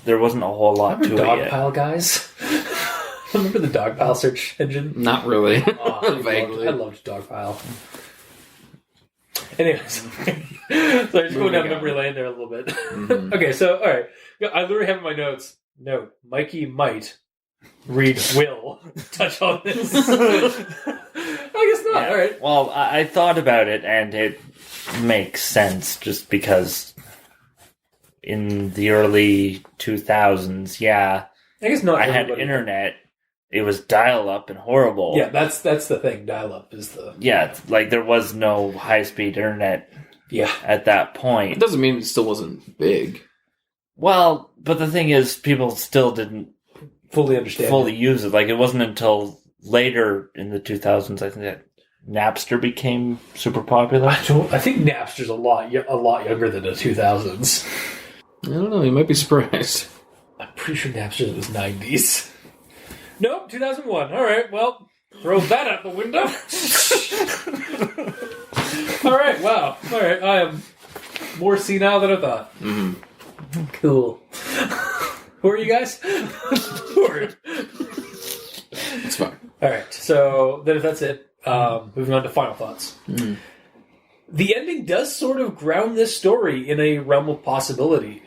there wasn't a whole lot to it. Dogpile guys. Remember the Dogpile search engine? Not really. Vaguely. I loved Dogpile. Anyways, so I'm just going down memory lane there a little bit. Mm-hmm. Okay, so all right, I literally have in my notes. Note: Mikey might read will touch on this. I guess not. Yeah. All right. Well, I thought about it, and it makes sense just because in the early 2000s, I guess not. I had internet. It was dial-up and horrible. Yeah, that's the thing. Dial-up is the... Yeah, like there was no high-speed internet at that point. It doesn't mean it still wasn't big. Well, but the thing is, people still didn't fully use it. Like, it wasn't until later in the 2000s, I think, that Napster became super popular. I think Napster's a lot younger than the 2000s. I don't know, you might be surprised. I'm pretty sure Napster was 90s. Nope, 2001. All right, well, throw that out the window. All right, wow. All right, I am more senile than I thought. Mm-hmm. Cool. Who are you guys? It's fine. All right, so then if that's it, moving on to final thoughts. Mm-hmm. The ending does sort of ground this story in a realm of plausibility.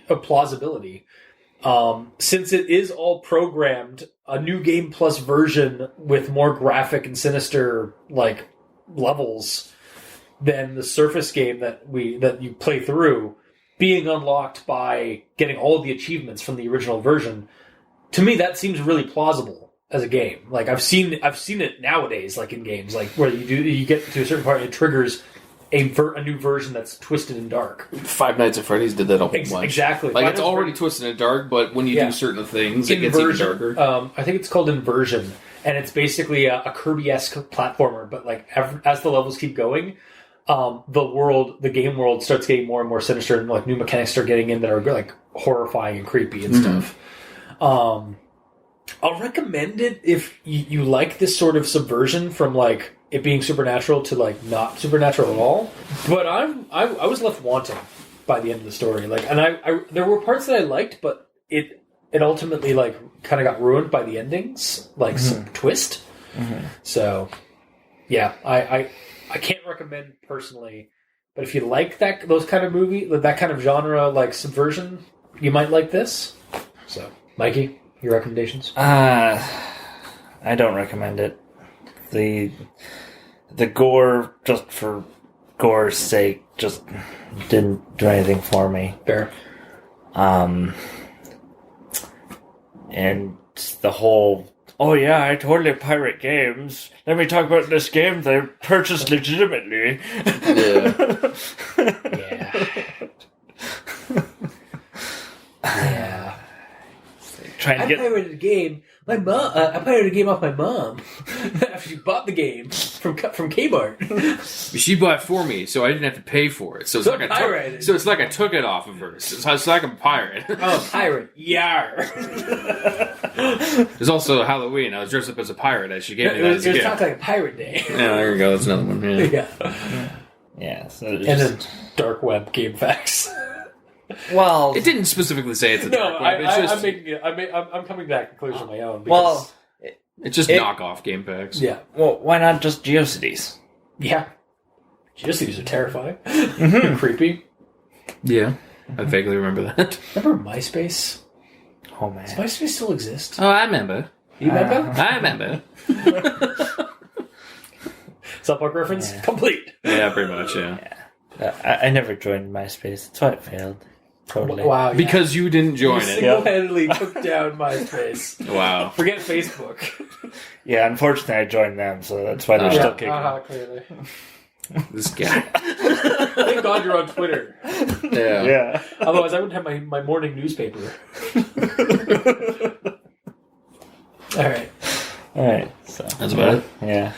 Since it is all programmed, a new game plus version with more graphic and sinister like levels than the surface game that you play through, being unlocked by getting all of the achievements from the original version, to me, that seems really plausible as a game. Like I've seen it nowadays, like in games, like where you get to a certain part and it triggers a new version that's twisted and dark. Five Nights at Freddy's did that a whole bunch. Exactly. Like it's already twisted and dark, but when you do certain things, it gets even darker. I think it's called Inversion, and it's basically a Kirby-esque platformer. But like as the levels keep going, the game world starts getting more and more sinister, and like new mechanics start getting in that are like horrifying and creepy and stuff. I'll recommend it if you like this sort of subversion from like it being supernatural to like not supernatural at all. But I was left wanting by the end of the story. Like, and I there were parts that I liked, but it ultimately like kind of got ruined by the endings, like some twist. So yeah, I can't recommend personally, but if you like those kind of movie, that kind of genre, like subversion, you might like this. So, Mikey, your recommendations? I don't recommend it. The gore, just for gore's sake, just didn't do anything for me. Fair. And the whole, oh yeah, I totally pirate games. Let me talk about this game that I purchased legitimately. Yeah. Yeah. Trying to get... pirated a game. I pirated a game off my mom after she bought the game from Kmart. She bought it for me, so I didn't have to pay for it. So it's like I took it off of her. So it's like I'm a pirate. Oh, pirate! Yar! There's also Halloween. I was dressed up as a pirate as she gave me that. It was talked like a pirate day. Yeah, there you go. That's another one. Yeah. So and then dark web game facts. Well, it didn't specifically say it's a dark web. I'm making it. I'm coming to that conclusion on my own. Because it's just knockoff game packs. Yeah. Well, why not just GeoCities? Yeah. GeoCities are terrifying. And creepy. Yeah. I vaguely remember that. Remember MySpace? Oh man. Does MySpace still exist? Oh, I remember. You remember? I remember. South Park reference? Yeah. Complete. Yeah, pretty much. Yeah. I never joined MySpace. That's why it failed. Totally. Wow. Yeah. Because you didn't join it. Single-handedly took down MySpace. Wow. Forget Facebook. Yeah, unfortunately I joined them, so that's why they're still kicking. Clearly. This guy. Thank God you're on Twitter. Yeah. Otherwise, I wouldn't have my morning newspaper. All right. So that's about it. Yeah.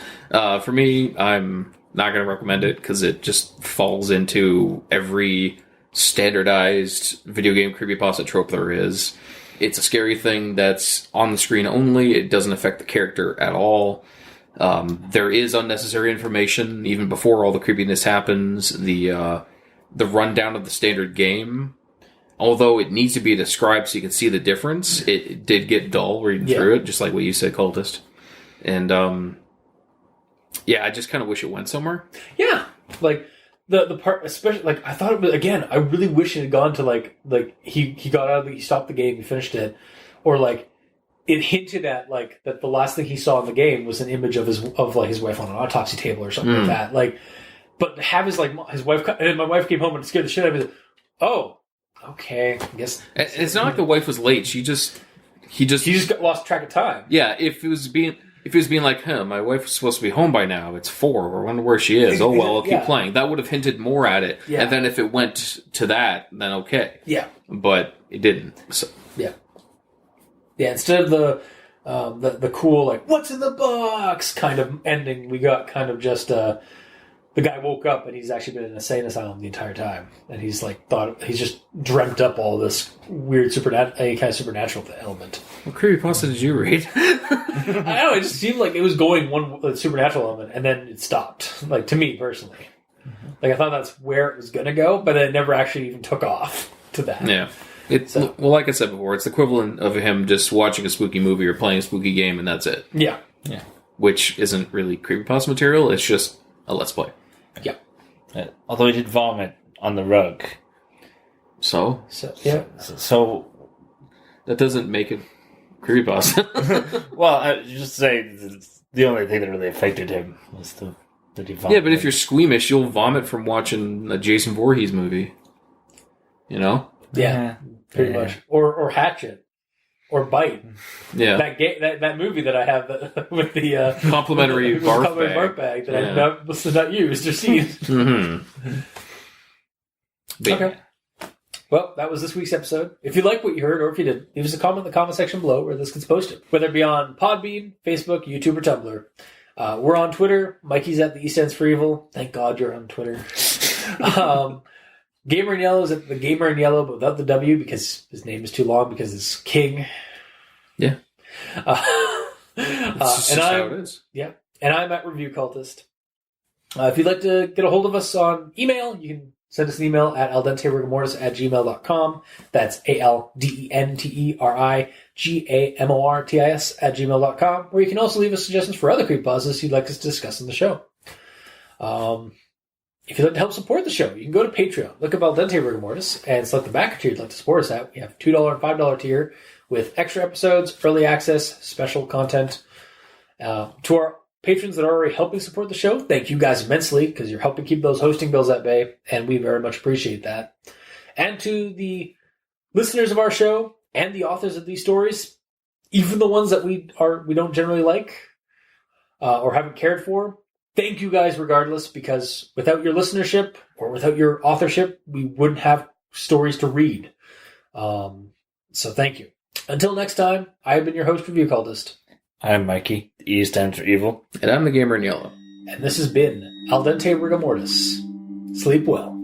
For me, I'm not going to recommend it because it just falls into every standardized video game creepypasta trope there is. It's a scary thing that's on the screen only. It doesn't affect the character at all. There is unnecessary information even before all the creepiness happens. The rundown of the standard game, although it needs to be described so you can see the difference, it did get dull reading through it, just like what you said, Cultist. And I just kind of wish it went somewhere. Yeah, like the part, especially like I thought it was again. I really wish it had gone to like he got out of he stopped the game, he finished it, or like it hinted at like that the last thing he saw in the game was an image of his wife on an autopsy table or something like that. Like, but have his wife and my wife came home and scared the shit out of me. Oh, okay, I guess it's not like the wife was late. He just lost track of time. Yeah, if he was being like, my wife was supposed to be home by now. It's 4. I wonder where she is. Oh, well, I'll keep playing. That would have hinted more at it. Yeah. And then if it went to that, then okay. Yeah. But it didn't. So. Yeah. Yeah, instead of the cool, like, what's in the box kind of ending, we got kind of just, the guy woke up and he's actually been in an insane asylum the entire time. And he's he's just dreamt up all this weird any kind of supernatural element. What creepypasta did you read? I don't know, it just seemed like it was going one supernatural element and then it stopped. Like, to me, personally. Like, I thought that's where it was going to go, but then it never actually even took off to that. Yeah. Well, like I said before, it's the equivalent of him just watching a spooky movie or playing a spooky game and that's it. Yeah. Which isn't really creepypasta material, it's just a let's play. Yeah. Although he did vomit on the rug. So yeah. So that doesn't make it creepypasta. Well, I just say the only thing that really affected him was that he vomited. Yeah, but if you're squeamish, you'll vomit from watching a Jason Voorhees movie. You know? Yeah. Pretty much. Or Hatchet. or bite. Yeah. That movie that I have with the complimentary barf bag that I must have not used or seen. Mm-hmm. Okay. Well, that was this week's episode. If you like what you heard, or if you did, leave us a comment in the comment section below where this gets posted. Whether it be on Podbean, Facebook, YouTube, or Tumblr. We're on Twitter. Mikey's at the E stands for Evil. Thank God you're on Twitter. Gamer in Yellow is at the Gamer in Yellow, but without the W because his name is too long because it's King. Yeah. And how it is. Yeah. And I'm at Review Cultist. If you'd like to get a hold of us on email, you can send us an email at aldenterigamortis@gmail.com. That's ALDENTERIGAMORTIS@gmail.com. Or you can also leave us suggestions for other creepypastas you'd like us to discuss on the show. If you'd like to help support the show, you can go to Patreon, look up Al Dente Rigamortis, and select the backer tier you'd like to support us at. We have $2 and $5 tier with extra episodes, early access, special content. To our patrons that are already helping support the show, thank you guys immensely because you're helping keep those hosting bills at bay, and we very much appreciate that. And to the listeners of our show and the authors of these stories, even the ones that we don't generally like or haven't cared for, thank you guys regardless, because without your listenership or without your authorship, we wouldn't have stories to read. So thank you. Until next time, I have been your host, Review Cultist. I'm Mikey. The E stands for Evil. And I'm the Gamer in Yellow. And this has been Al Dente Rigamortis. Sleep well.